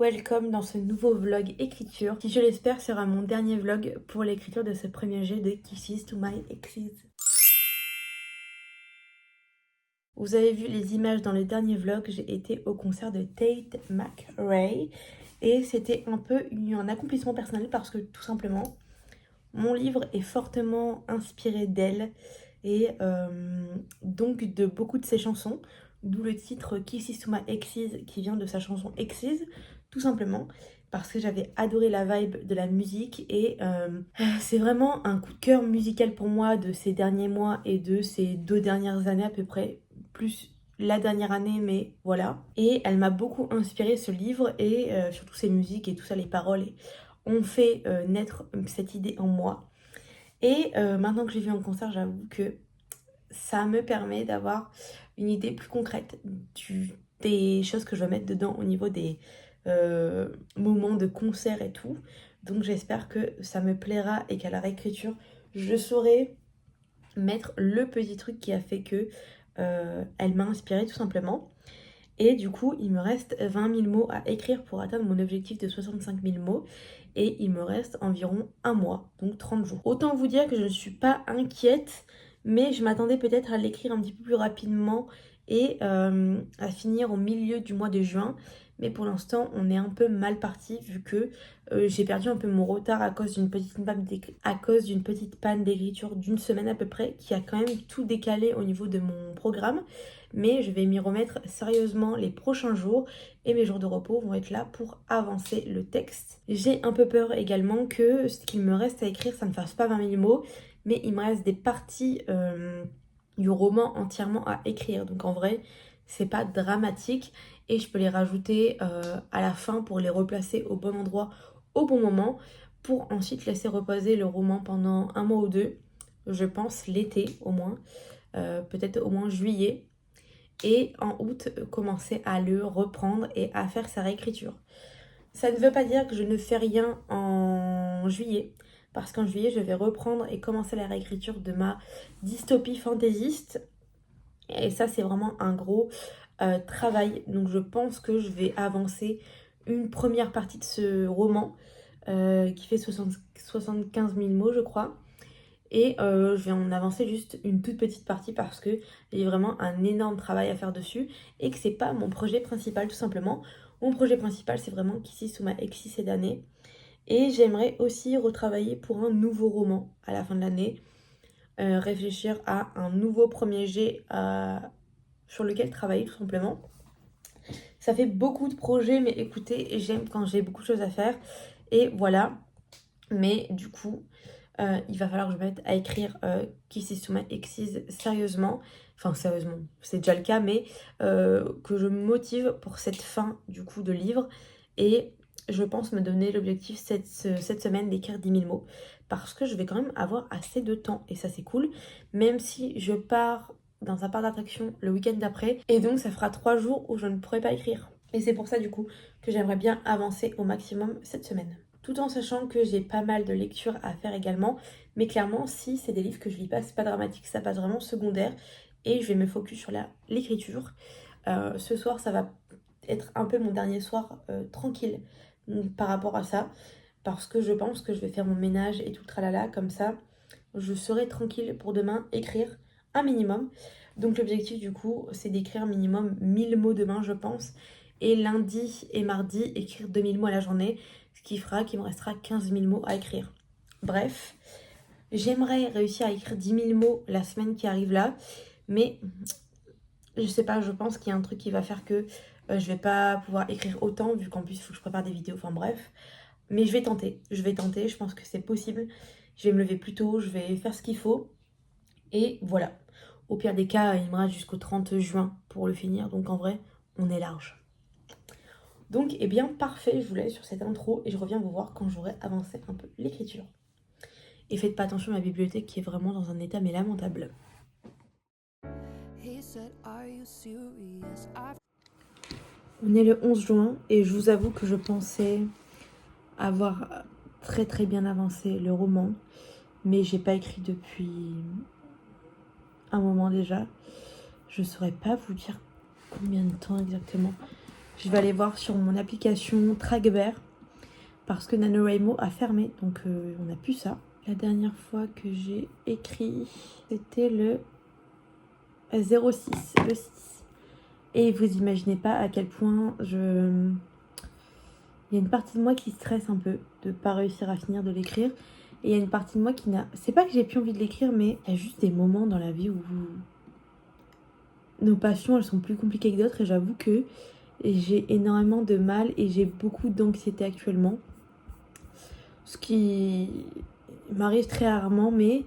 Welcome dans ce nouveau vlog écriture qui, je l'espère, sera mon dernier vlog pour l'écriture de ce premier jet de Kisses to My Exes. Vous avez vu les images dans le dernier vlog, j'ai été au concert de Tate McRae et c'était un peu un accomplissement personnel parce que tout simplement mon livre est fortement inspiré d'elle et donc de beaucoup de ses chansons, d'où le titre Kisses to My Exes qui vient de sa chanson Exes, tout simplement parce que j'avais adoré la vibe de la musique et c'est vraiment un coup de cœur musical pour moi de ces derniers mois et de ces 2 dernières années à peu près, plus la dernière année, mais voilà. Et elle m'a beaucoup inspiré ce livre et surtout ses musiques et tout ça, les paroles ont fait naître cette idée en moi. Et maintenant que j'ai vu en concert, j'avoue que ça me permet d'avoir une idée plus concrète des choses que je vais mettre dedans au niveau des moments de concert et tout. Donc j'espère que ça me plaira et qu'à la réécriture, je saurai mettre le petit truc qui a fait que elle m'a inspirée tout simplement. Et du coup, il me reste 20 000 mots à écrire pour atteindre mon objectif de 65 000 mots. Et il me reste environ un mois, donc 30 jours. Autant vous dire que je ne suis pas inquiète, mais je m'attendais peut-être à l'écrire un petit peu plus rapidement et à finir au milieu du mois de juin. Mais pour l'instant, on est un peu mal parti vu que j'ai perdu un peu mon retard à cause d'une petite panne d'écriture d'une semaine à peu près, qui a quand même tout décalé au niveau de mon programme. Mais je vais m'y remettre sérieusement les prochains jours et mes jours de repos vont être là pour avancer le texte. J'ai un peu peur également que ce qu'il me reste à écrire, ça ne fasse pas 20 000 mots, mais il me reste des parties du roman entièrement à écrire. Donc en vrai, c'est pas dramatique et je peux les rajouter à la fin pour les replacer au bon endroit au bon moment pour ensuite laisser reposer le roman pendant un mois ou deux, je pense l'été au moins, peut-être au moins juillet. Et en août, commencer à le reprendre et à faire sa réécriture. Ça ne veut pas dire que je ne fais rien en juillet, parce qu'en juillet, je vais reprendre et commencer la réécriture de ma dystopie fantaisiste. Et ça, c'est vraiment un gros travail. Donc je pense que je vais avancer une première partie de ce roman qui fait 75 000 mots, je crois. Et je vais en avancer juste une toute petite partie parce que j'ai vraiment un énorme travail à faire dessus et que c'est pas mon projet principal tout simplement. Mon projet principal c'est vraiment Kisses to My Exes cette année. Et j'aimerais aussi retravailler pour un nouveau roman à la fin de l'année. Réfléchir à un nouveau premier jet sur lequel travailler tout simplement. Ça fait beaucoup de projets mais écoutez, j'aime quand j'ai beaucoup de choses à faire. Et voilà. Mais du coup, il va falloir que je me mette à écrire Kisses to My Exes sérieusement. Enfin, sérieusement, c'est déjà le cas, mais que je me motive pour cette fin du coup de livre. Et je pense me donner l'objectif cette semaine d'écrire 10 000 mots. Parce que je vais quand même avoir assez de temps. Et ça, c'est cool. Même si je pars dans un parc d'attraction le week-end d'après. Et donc, ça fera 3 jours où je ne pourrai pas écrire. Et c'est pour ça, du coup, que j'aimerais bien avancer au maximum cette semaine. Tout en sachant que j'ai pas mal de lectures à faire également. Mais clairement, si c'est des livres que je lis pas, c'est pas dramatique, ça passe vraiment secondaire. Et je vais me focus sur l'écriture. Ce soir, ça va être un peu mon dernier soir tranquille par rapport à ça. Parce que je pense que je vais faire mon ménage et tout le tralala. Comme ça, je serai tranquille pour demain écrire un minimum. Donc l'objectif du coup, c'est d'écrire minimum 1000 mots demain, je pense. Et lundi et mardi, écrire 2000 mots à la journée. Ce qui fera qu'il me restera 15 000 mots à écrire. Bref, j'aimerais réussir à écrire 10 000 mots la semaine qui arrive là. Mais je sais pas, je pense qu'il y a un truc qui va faire que je vais pas pouvoir écrire autant, vu qu'en plus il faut que je prépare des vidéos, enfin bref. Mais je vais tenter, je pense que c'est possible. Je vais me lever plus tôt, je vais faire ce qu'il faut. Et voilà. Au pire des cas, il me reste jusqu'au 30 juin pour le finir. Donc en vrai, on est large. Donc, eh bien, parfait, je vous laisse sur cette intro et je reviens vous voir quand j'aurai avancé un peu l'écriture. Et faites pas attention à ma bibliothèque qui est vraiment dans un état mais lamentable. On est le 11 juin et je vous avoue que je pensais avoir très très bien avancé le roman, mais j'ai pas écrit depuis un moment déjà. Je saurais pas vous dire combien de temps exactement. Je vais aller voir sur mon application Trackbear parce que NaNoWriMo a fermé, donc on n'a plus ça. La dernière fois que j'ai écrit, c'était le 06, le 6. Et vous imaginez pas à quel point il y a une partie de moi qui stresse un peu de ne pas réussir à finir de l'écrire. Et il y a une partie de moi qui n'a... C'est pas que j'ai plus envie de l'écrire, mais il y a juste des moments dans la vie où nos passions, elles sont plus compliquées que d'autres. Et j'avoue que j'ai énormément de mal et j'ai beaucoup d'anxiété actuellement. Ce qui m'arrive très rarement, mais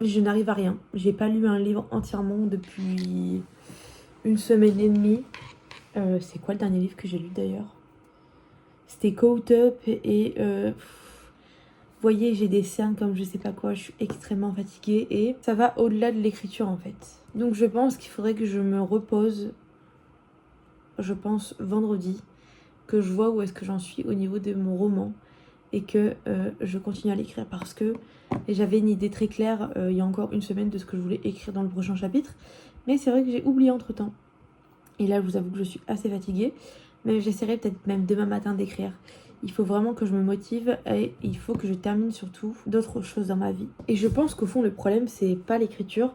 je n'arrive à rien. J'ai pas lu un livre entièrement depuis une semaine et demie. C'est quoi le dernier livre que j'ai lu d'ailleurs? C'était Caught Up et... vous voyez, j'ai des cernes comme je sais pas quoi, je suis extrêmement fatiguée et ça va au-delà de l'écriture en fait. Donc je pense qu'il faudrait que je me repose, je pense vendredi, que je vois où est-ce que j'en suis au niveau de mon roman et que je continue à l'écrire parce que j'avais une idée très claire il y a encore une semaine de ce que je voulais écrire dans le prochain chapitre. Mais c'est vrai que j'ai oublié entre temps. Et là je vous avoue que je suis assez fatiguée, mais j'essaierai peut-être même demain matin d'écrire. Il faut vraiment que je me motive et il faut que je termine surtout d'autres choses dans ma vie. Et je pense qu'au fond le problème c'est pas l'écriture,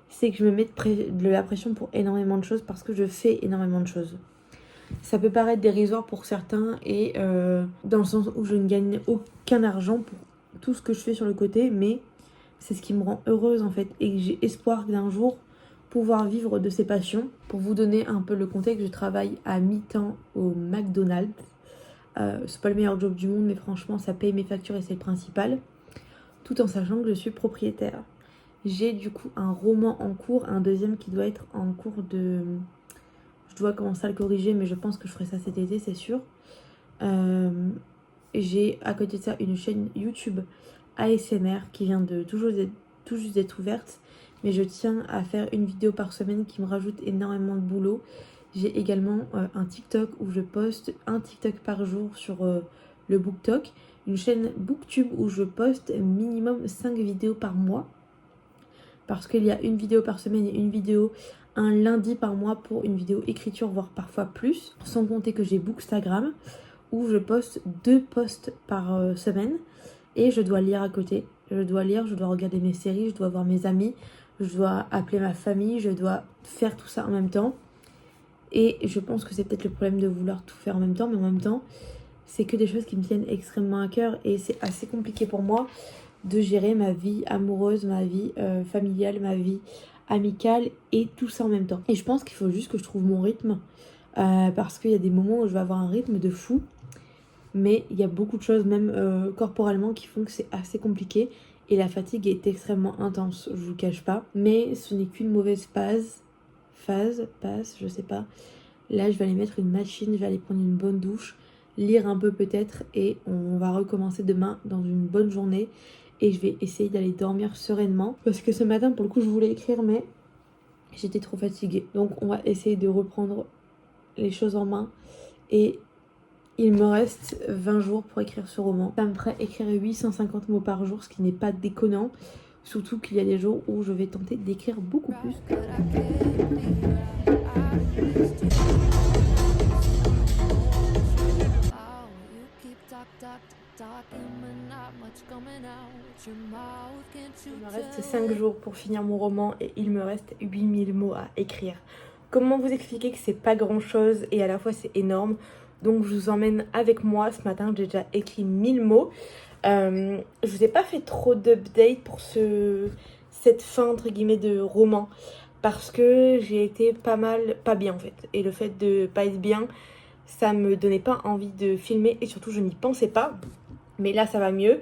c'est que je me mets de la pression pour énormément de choses parce que je fais énormément de choses. Ça peut paraître dérisoire pour certains et dans le sens où je ne gagne aucun argent pour tout ce que je fais sur le côté, mais c'est ce qui me rend heureuse en fait et j'ai espoir d'un jour pouvoir vivre de ses passions. Pour vous donner un peu le contexte, je travaille à mi-temps au McDonald's. C'est pas le meilleur job du monde, mais franchement ça paye mes factures et c'est le principal, tout en sachant que je suis propriétaire. J'ai du coup un roman en cours, un deuxième qui doit être en cours de... Je dois commencer à le corriger, mais je pense que je ferai ça cet été, c'est sûr. J'ai à côté de ça une chaîne YouTube ASMR qui vient de tout juste d'être ouverte, mais je tiens à faire une vidéo par semaine qui me rajoute énormément de boulot. J'ai également un TikTok où je poste un TikTok par jour sur le BookTok, une chaîne BookTube où je poste minimum 5 vidéos par mois parce qu'il y a une vidéo par semaine et une vidéo un lundi par mois pour une vidéo écriture, voire parfois plus, sans compter que j'ai Bookstagram où je poste 2 posts par semaine et je dois lire à côté. Je dois lire, je dois regarder mes séries, je dois voir mes amis, je dois appeler ma famille, je dois faire tout ça en même temps. Et je pense que c'est peut-être le problème de vouloir tout faire en même temps, mais en même temps, c'est que des choses qui me tiennent extrêmement à cœur et c'est assez compliqué pour moi de gérer ma vie amoureuse, ma vie familiale, ma vie amicale et tout ça en même temps. Et je pense qu'il faut juste que je trouve mon rythme parce qu'il y a des moments où je vais avoir un rythme de fou, mais il y a beaucoup de choses, même corporellement, qui font que c'est assez compliqué et la fatigue est extrêmement intense, je vous cache pas. Mais ce n'est qu'une mauvaise passe, je sais pas. Là, je vais aller mettre une machine, je vais aller prendre une bonne douche, lire un peu peut-être et on va recommencer demain dans une bonne journée. Et je vais essayer d'aller dormir sereinement parce que ce matin, pour le coup, je voulais écrire, mais j'étais trop fatiguée. Donc, on va essayer de reprendre les choses en main et il me reste 20 jours pour écrire ce roman. Ça me ferait écrire 850 mots par jour, ce qui n'est pas déconnant. Surtout qu'il y a des jours où je vais tenter d'écrire beaucoup plus. Il me reste 5 jours pour finir mon roman et il me reste 8000 mots à écrire. Comment vous expliquer que c'est pas grand chose et à la fois c'est énorme? Donc je vous emmène avec moi. Ce matin j'ai déjà écrit 1000 mots. Je vous ai pas fait trop d'updates pour cette fin entre guillemets de roman parce que j'ai été pas bien en fait. Et le fait de pas être bien, ça me donnait pas envie de filmer et surtout je n'y pensais pas. Mais là ça va mieux.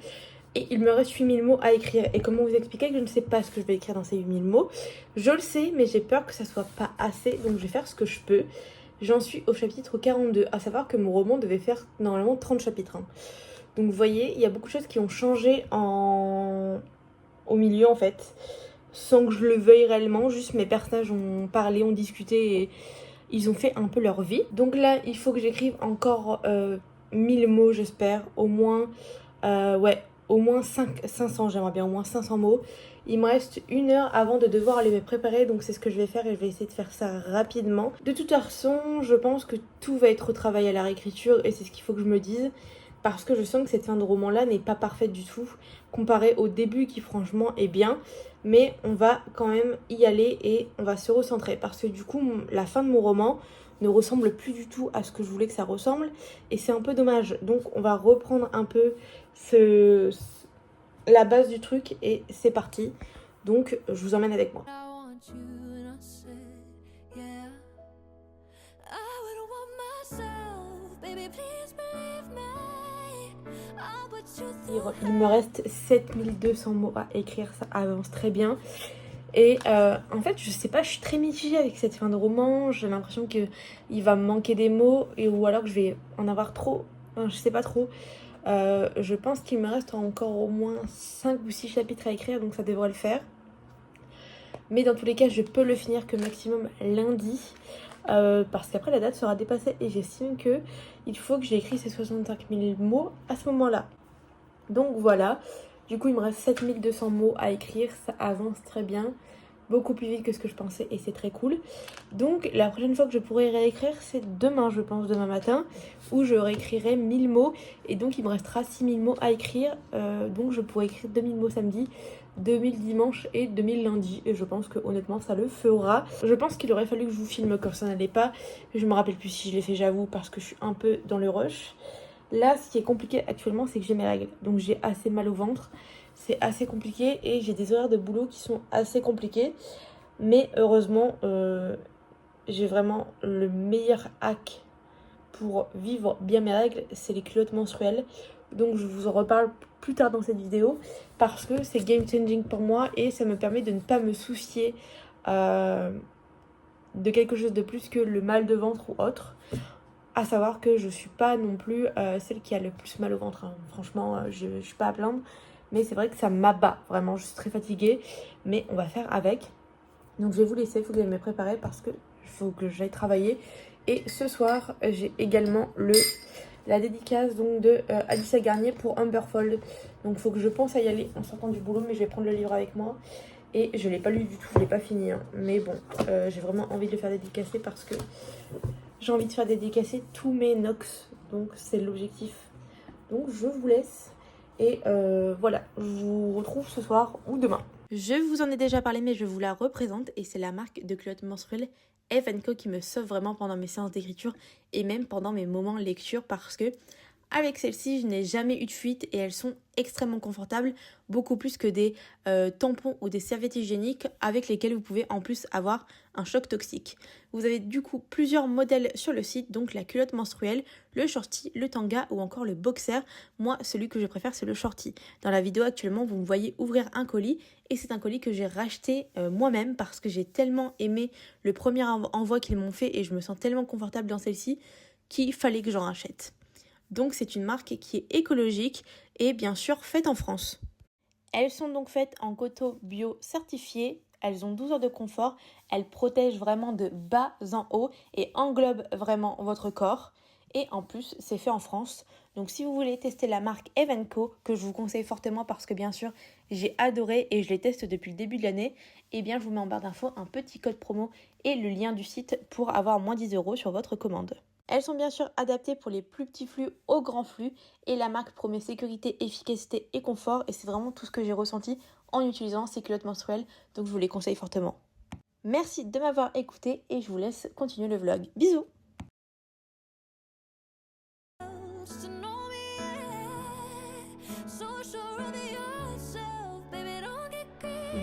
Et il me reste 8000 mots à écrire. Et comment vous expliquer que je ne sais pas ce que je vais écrire dans ces 8000 mots? Je le sais, mais j'ai peur que ça soit pas assez. Donc je vais faire ce que je peux. J'en suis au chapitre 42. À savoir que mon roman devait faire normalement 30 chapitres. Hein. Donc vous voyez, il y a beaucoup de choses qui ont changé au milieu en fait. Sans que je le veuille réellement. Juste mes personnages ont parlé, ont discuté et ils ont fait un peu leur vie. Donc là, il faut que j'écrive encore 1000 mots, j'espère. Au moins... ouais. Au moins 500, j'aimerais bien au moins 500 mots. Il me reste 1 heure avant de devoir aller me préparer, donc c'est ce que je vais faire et je vais essayer de faire ça rapidement. De toute façon, je pense que tout va être retravaillé à la réécriture et c'est ce qu'il faut que je me dise. Parce que je sens que cette fin de roman-là n'est pas parfaite du tout, comparée au début qui franchement est bien. Mais on va quand même y aller et on va se recentrer. Parce que du coup, la fin de mon roman ne ressemble plus du tout à ce que je voulais que ça ressemble. Et c'est un peu dommage. Donc on va reprendre un peu la base du truc et c'est parti. Donc je vous emmène avec moi. Il me reste 7200 mots à écrire, ça avance très bien. Et en fait, je sais pas, je suis très mitigée avec cette fin de roman. J'ai l'impression qu'il va me manquer des mots ou alors que je vais en avoir trop. Enfin, je sais pas trop. Je pense qu'il me reste encore au moins 5 ou 6 chapitres à écrire, donc ça devrait le faire. Mais dans tous les cas, je peux le finir que maximum lundi. Parce qu'après la date sera dépassée et j'estime que il faut que j'ai écrit ces 65 000 mots à ce moment-là. Donc voilà, du coup il me reste 7200 mots à écrire, ça avance très bien, beaucoup plus vite que ce que je pensais et c'est très cool. Donc la prochaine fois que je pourrai réécrire, c'est demain, je pense, demain matin, où je réécrirai 1000 mots et donc il me restera 6000 mots à écrire. Donc je pourrai écrire 2000 mots samedi, 2000 dimanche et 2000 lundi et je pense que honnêtement ça le fera. Je pense qu'il aurait fallu que je vous filme quand ça n'allait pas, je me rappelle plus si je l'ai fait, j'avoue, parce que je suis un peu dans le rush. Là, ce qui est compliqué actuellement, c'est que j'ai mes règles. Donc j'ai assez mal au ventre. C'est assez compliqué et j'ai des horaires de boulot qui sont assez compliqués. Mais heureusement, j'ai vraiment le meilleur hack pour vivre bien mes règles, c'est les culottes menstruelles. Donc je vous en reparle plus tard dans cette vidéo parce que c'est game changing pour moi et ça me permet de ne pas me soucier de quelque chose de plus que le mal de ventre ou autre. À savoir que je suis pas non plus celle qui a le plus mal au ventre, hein. Franchement, je suis pas à plaindre. Mais c'est vrai que ça m'abat, vraiment, je suis très fatiguée. Mais on va faire avec. Donc je vais vous laisser, il faut que j'aille me préparer parce que il faut que j'aille travailler. Et ce soir, j'ai également la dédicace donc, de Alicia Garnier pour Humberfold. Donc il faut que je pense à y aller en sortant du boulot, mais je vais prendre le livre avec moi. Et je l'ai pas lu du tout, je l'ai pas fini, hein. Mais bon, j'ai vraiment envie de le faire dédicacer parce que j'ai envie de faire dédicacer tous mes Nox. Donc c'est l'objectif. Donc je vous laisse. Et voilà, je vous retrouve ce soir ou demain. Je vous en ai déjà parlé, mais je vous la représente. Et c'est la marque de culottes menstruelles F&Co qui me sauve vraiment pendant mes séances d'écriture et même pendant mes moments lecture parce que avec celle-ci, je n'ai jamais eu de fuite et elles sont extrêmement confortables, beaucoup plus que des tampons ou des serviettes hygiéniques avec lesquels vous pouvez en plus avoir un choc toxique. Vous avez du coup plusieurs modèles sur le site, donc la culotte menstruelle, le shorty, le tanga ou encore le boxer. Moi, celui que je préfère, c'est le shorty. Dans la vidéo actuellement, vous me voyez ouvrir un colis et c'est un colis que j'ai racheté moi-même parce que j'ai tellement aimé le premier envoi qu'ils m'ont fait et je me sens tellement confortable dans celle-ci qu'il fallait que j'en rachète. Donc c'est une marque qui est écologique et bien sûr faite en France. Elles sont donc faites en coton bio certifié, elles ont 12 heures de confort, elles protègent vraiment de bas en haut et englobent vraiment votre corps. Et en plus, c'est fait en France. Donc si vous voulez tester la marque F&Co, que je vous conseille fortement parce que bien sûr, j'ai adoré et je les teste depuis le début de l'année, eh bien je vous mets en barre d'infos un petit code promo et le lien du site pour avoir moins 10 € sur votre commande. Elles sont bien sûr adaptées pour les plus petits flux aux grands flux et la marque promet sécurité, efficacité et confort et c'est vraiment tout ce que j'ai ressenti en utilisant ces culottes menstruelles, donc je vous les conseille fortement. Merci de m'avoir écouté et je vous laisse continuer le vlog. Bisous!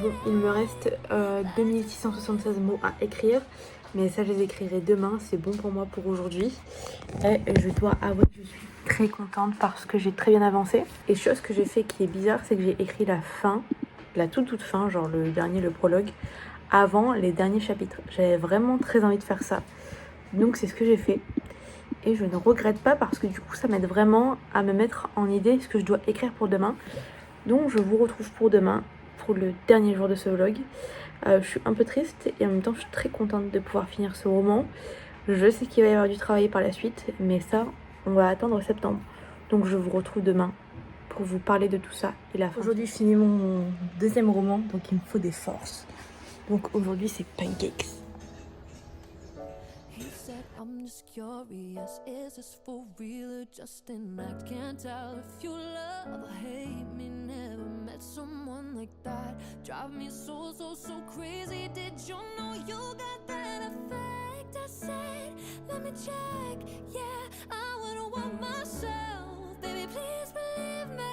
Bon, il me reste 2676 mots à écrire. Mais ça, je les écrirai demain. C'est bon pour moi pour aujourd'hui. Et je dois avouer que je suis très contente parce que j'ai très bien avancé. Et chose que j'ai fait qui est bizarre, c'est que j'ai écrit la fin, la toute fin, genre le dernier, le prologue, avant les derniers chapitres. J'avais vraiment très envie de faire ça. Donc c'est ce que j'ai fait. Et je ne regrette pas parce que du coup, ça m'aide vraiment à me mettre en idée ce que je dois écrire pour demain. Donc je vous retrouve pour demain, pour le dernier jour de ce vlog. Je suis un peu triste et en même temps je suis très contente de pouvoir finir ce roman. Je sais qu'il va y avoir du travail par la suite, mais ça, on va attendre septembre. Donc je vous retrouve demain pour pour vous parler de tout ça et la fin. Aujourd'hui je finis mon deuxième roman, donc il me faut des forces. Donc aujourd'hui c'est Pancakes. I'm just curious, is this for real or just an act? Can't tell if you love or hate me. Never met someone like that. Drive me so crazy. Did you know you got that effect? I said, let me check. Yeah, I wouldn't want myself. Baby, please believe me.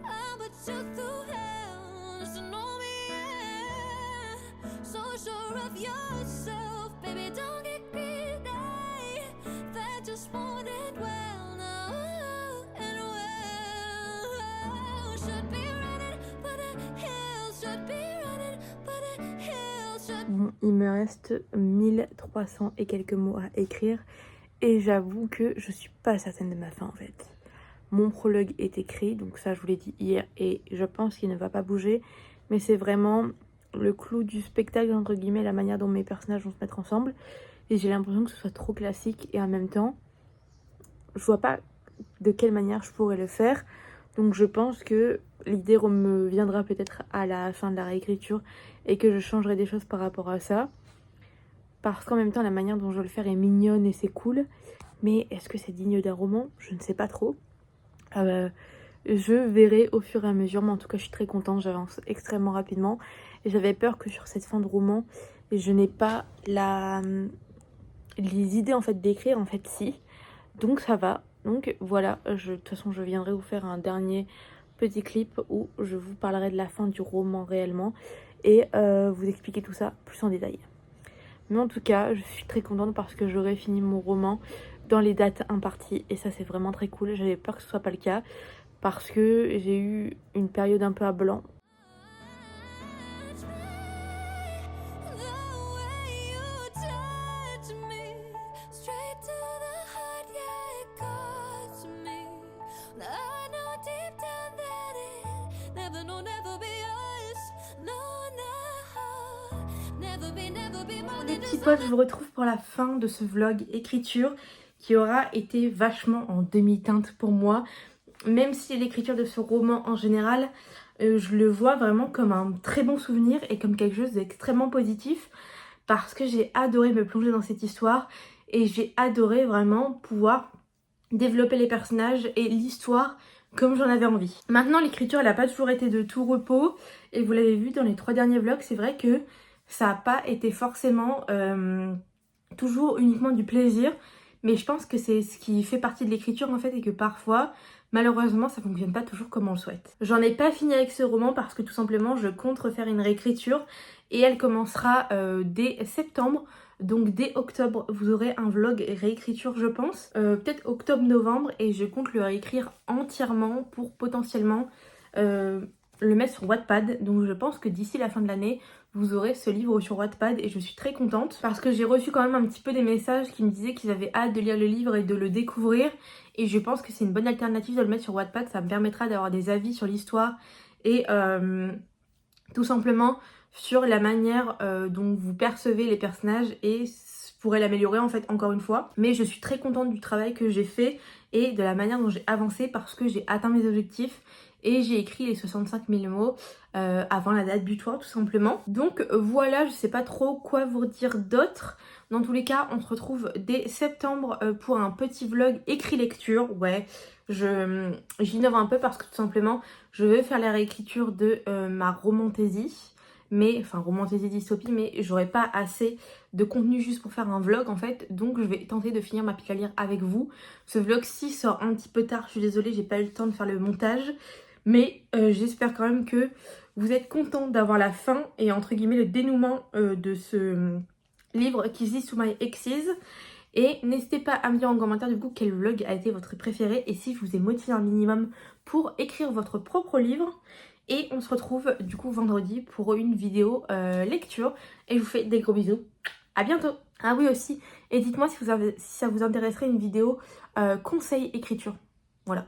I put you through hell just to know me, yeah. So sure of yourself, baby, don't get just wanted well now and well. Should be running for the hills, should be running for the hills. Bon, il me reste 1300 et quelques mots à écrire et j'avoue que je suis pas certaine de ma fin en fait. Mon prologue est écrit, donc ça je vous l'ai dit hier et je pense qu'il ne va pas bouger, mais c'est vraiment le clou du spectacle entre guillemets, la manière dont mes personnages vont se mettre ensemble. Et j'ai l'impression que ce soit trop classique et en même temps, je vois pas de quelle manière je pourrais le faire. Donc je pense que l'idée me viendra peut-être à la fin de la réécriture et que je changerai des choses par rapport à ça. Parce qu'en même temps, la manière dont je veux le faire est mignonne et c'est cool. Mais est-ce que c'est digne d'un roman? Je ne sais pas trop. Je verrai au fur et à mesure, mais en tout cas je suis très contente, j'avance extrêmement rapidement. Et j'avais peur que sur cette fin de roman, je n'ai pas les idées en fait d'écrire, en fait si. Donc ça va. Donc voilà, de toute façon je viendrai vous faire un dernier petit clip où je vous parlerai de la fin du roman réellement et vous expliquer tout ça plus en détail. Mais en tout cas, je suis très contente parce que j'aurai fini mon roman dans les dates imparties et ça c'est vraiment très cool. J'avais peur que ce soit pas le cas parce que j'ai eu une période un peu à blanc. Les petits potes, je vous retrouve pour la fin de ce vlog écriture qui aura été vachement en demi-teinte pour moi. Même si l'écriture de ce roman en général, je le vois vraiment comme un très bon souvenir et comme quelque chose d'extrêmement positif parce que j'ai adoré me plonger dans cette histoire et j'ai adoré vraiment pouvoir développer les personnages et l'histoire comme j'en avais envie. Maintenant l'écriture elle n'a pas toujours été de tout repos et vous l'avez vu dans les 3 derniers vlogs, c'est vrai que ça n'a pas été forcément toujours uniquement du plaisir, mais je pense que c'est ce qui fait partie de l'écriture en fait et que parfois malheureusement ça fonctionne pas toujours comme on le souhaite. J'en ai pas fini avec ce roman parce que tout simplement je compte refaire une réécriture et elle commencera dès septembre. Donc dès octobre vous aurez un vlog réécriture je pense, peut-être octobre-novembre et je compte le réécrire entièrement pour potentiellement le mettre sur Wattpad. Donc je pense que d'ici la fin de l'année vous aurez ce livre sur Wattpad et je suis très contente parce que j'ai reçu quand même un petit peu des messages qui me disaient qu'ils avaient hâte de lire le livre et de le découvrir et je pense que c'est une bonne alternative de le mettre sur Wattpad. Ça me permettra d'avoir des avis sur l'histoire et tout simplement sur la manière dont vous percevez les personnages et pourrait l'améliorer en fait encore une fois. Mais je suis très contente du travail que j'ai fait et de la manière dont j'ai avancé parce que j'ai atteint mes objectifs et j'ai écrit les 65 000 mots avant la date butoir tout simplement. Donc voilà, je sais pas trop quoi vous dire d'autre. Dans tous les cas, on se retrouve dès septembre pour un petit vlog écrit lecture. Ouais, j'innove un peu parce que tout simplement, je vais faire la réécriture de ma romantaisie. Mais, enfin romantaisie dystopie, mais j'aurai pas assez de contenu juste pour faire un vlog en fait. Donc je vais tenter de finir ma pique à lire avec vous. Ce vlog-ci sort un petit peu tard, je suis désolée, j'ai pas eu le temps de faire le montage. Mais j'espère quand même que vous êtes contents d'avoir la fin et entre guillemets le dénouement de ce livre qui se dit To My Exes. Et n'hésitez pas à me dire en commentaire du coup quel vlog a été votre préféré et si je vous ai motivé un minimum pour écrire votre propre livre. Et on se retrouve du coup vendredi pour une vidéo lecture. Et je vous fais des gros bisous. À bientôt. Ah oui aussi, et dites-moi si ça vous intéresserait une vidéo conseil écriture. Voilà.